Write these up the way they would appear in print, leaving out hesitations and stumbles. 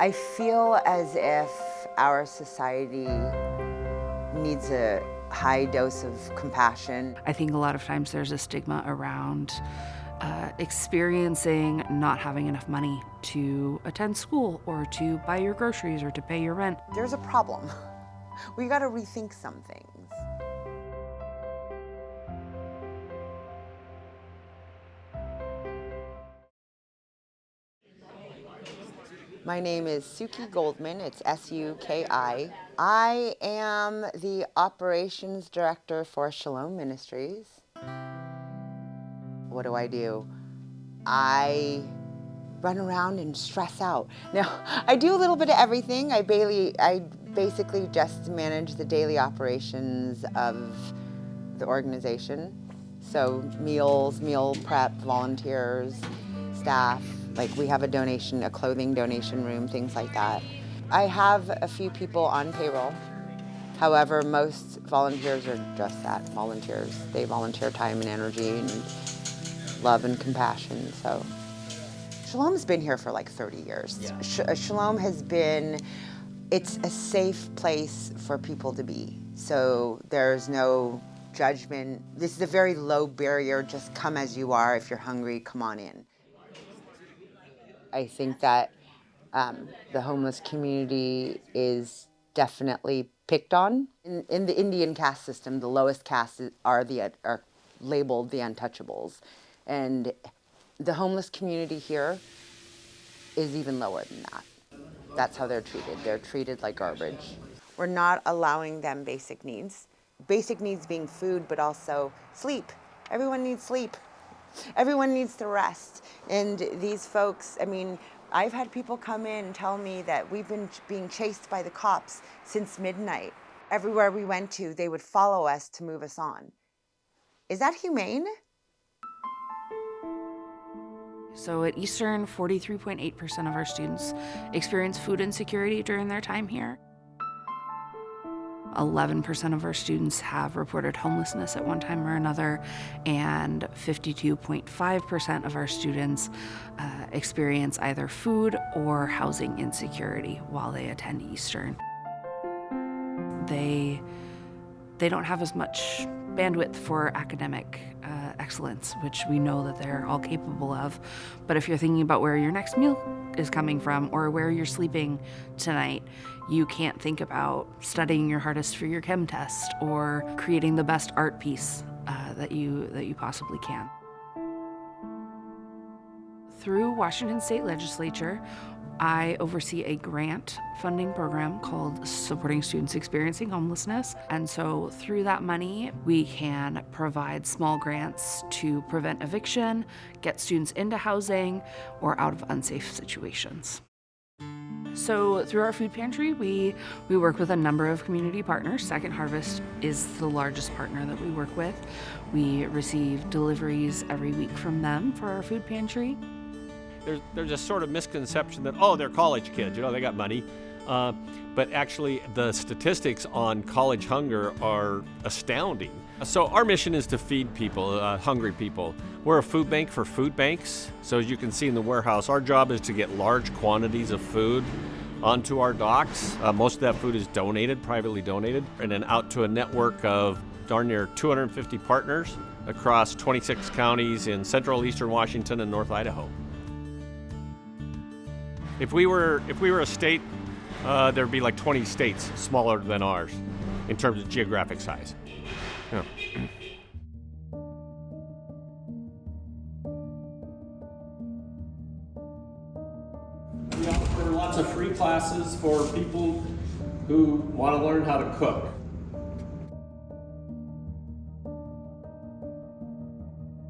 I feel as if our society needs a high dose of compassion. I think a lot of times there's a stigma around experiencing not having enough money to attend school or to buy your groceries or to pay your rent. There's a problem. We got to rethink some things. My name is Suki Goldman. It's S-U-K-I. I am the operations director for Shalom Ministries. What do? I run around and stress out. Now, I do a little bit of everything. I basically just manage the daily operations of the organization. So meals, meal prep, volunteers, staff. Like we have a clothing donation room, things like that. I have a few people on payroll. However, most volunteers are just that, volunteers. They volunteer time and energy and love and compassion, so. Shalom's been here for like 30 years. Yeah. Shalom has been, it's a safe place for people to be. So there's no judgment. This is a very low barrier, just come as you are. If you're hungry, come on in. I think that the homeless community is definitely picked on. In the Indian caste system, the lowest castes are labeled the untouchables. And the homeless community here is even lower than that. That's how they're treated. They're treated like garbage. We're not allowing them basic needs. Basic needs being food, but also sleep. Everyone needs sleep. Everyone needs to rest. And these folks, I mean, I've had people come in and tell me that we've been being chased by the cops since midnight. Everywhere we went to, they would follow us to move us on. Is that humane? So at Eastern, 43.8% of our students experience food insecurity during their time here. 11% of our students have reported homelessness at one time or another, and 52.5% of our students experience either food or housing insecurity while they attend Eastern. They don't have as much bandwidth for academic excellence, which we know that they're all capable of. But if you're thinking about where your next meal is coming from or where you're sleeping tonight, you can't think about studying your hardest for your chem test or creating the best art piece that you possibly can. Through Washington State Legislature, I oversee a grant funding program called Supporting Students Experiencing Homelessness. And so through that money, we can provide small grants to prevent eviction, get students into housing, or out of unsafe situations. So through our food pantry, we work with a number of community partners. Second Harvest is the largest partner that we work with. We receive deliveries every week from them for our food pantry. There's a sort of misconception that, oh, they're college kids, they got money. But actually, the statistics on college hunger are astounding. So our mission is to feed people, hungry people. We're a food bank for food banks. So as you can see in the warehouse, our job is to get large quantities of food onto our docks. Most of that food is donated, privately donated, and then out to a network of darn near 250 partners across 26 counties in central eastern Washington and North Idaho. If we were a state, there'd be like 20 states smaller than ours in terms of geographic size. Yeah. We offer lots of free classes for people who want to learn how to cook.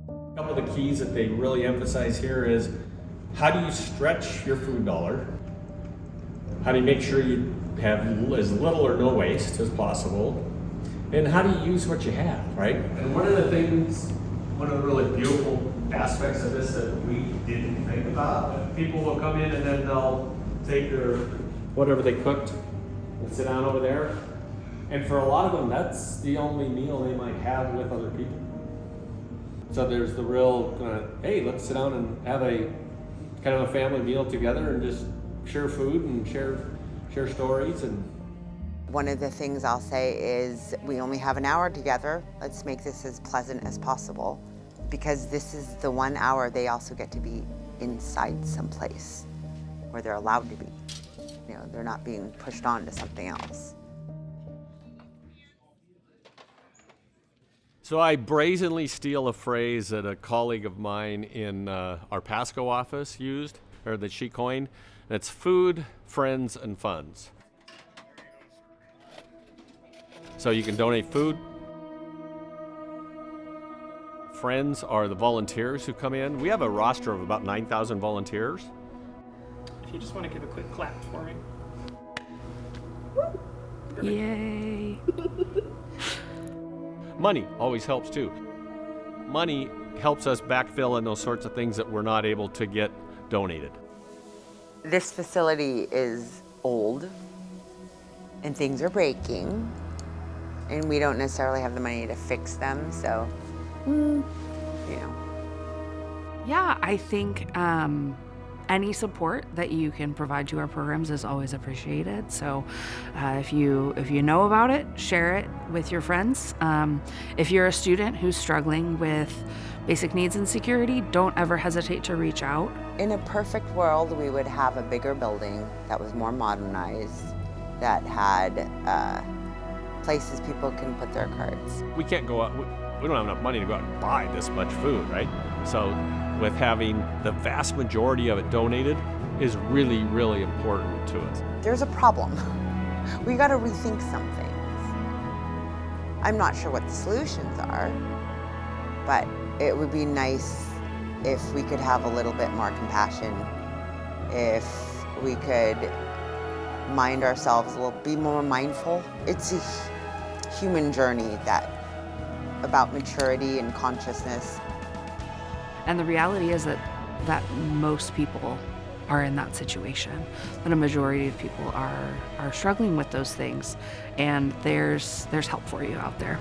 A couple of the keys that they really emphasize here is, how do you stretch your food dollar? How do you make sure you have as little or no waste as possible? And how do you use what you have, right? And one of the really beautiful aspects of this that we didn't think about, people will come in and then they'll take their whatever they cooked and sit down over there. And for a lot of them, that's the only meal they might have with other people. So there's the real, hey, let's sit down and have a kind of a family meal together and just share food and share stories. And one of the things I'll say is we only have an hour together. Let's make this as pleasant as possible, because this is the 1 hour they also get to be inside someplace where they're allowed to be. You know, they're not being pushed on to something else. So I brazenly steal a phrase that a colleague of mine in our Pasco office used, or that she coined. It's food, friends, and funds. So you can donate food. Friends are the volunteers who come in. We have a roster of about 9,000 volunteers. If you just want to give a quick clap for me. Yay. Money always helps too. Money helps us backfill in those sorts of things that we're not able to get donated. This facility is old and things are breaking, and we don't necessarily have the money to fix them, so, you know. Yeah, I think any support that you can provide to our programs is always appreciated. So if you know about it, share it with your friends. If you're a student who's struggling with basic needs and security, don't ever hesitate to reach out. In a perfect world, we would have a bigger building that was more modernized, that had places people can put their carts. We can't go out, we don't have enough money to go out and buy this much food, right? So with having the vast majority of it donated is really, really important to us. There's a problem. We got to rethink some things. I'm not sure what the solutions are, but it would be nice if we could have a little bit more compassion, if we could mind ourselves a little, be more mindful. It's a human journey about maturity and consciousness. And the reality is that most people are in that situation, that a majority of people are struggling with those things, and there's help for you out there.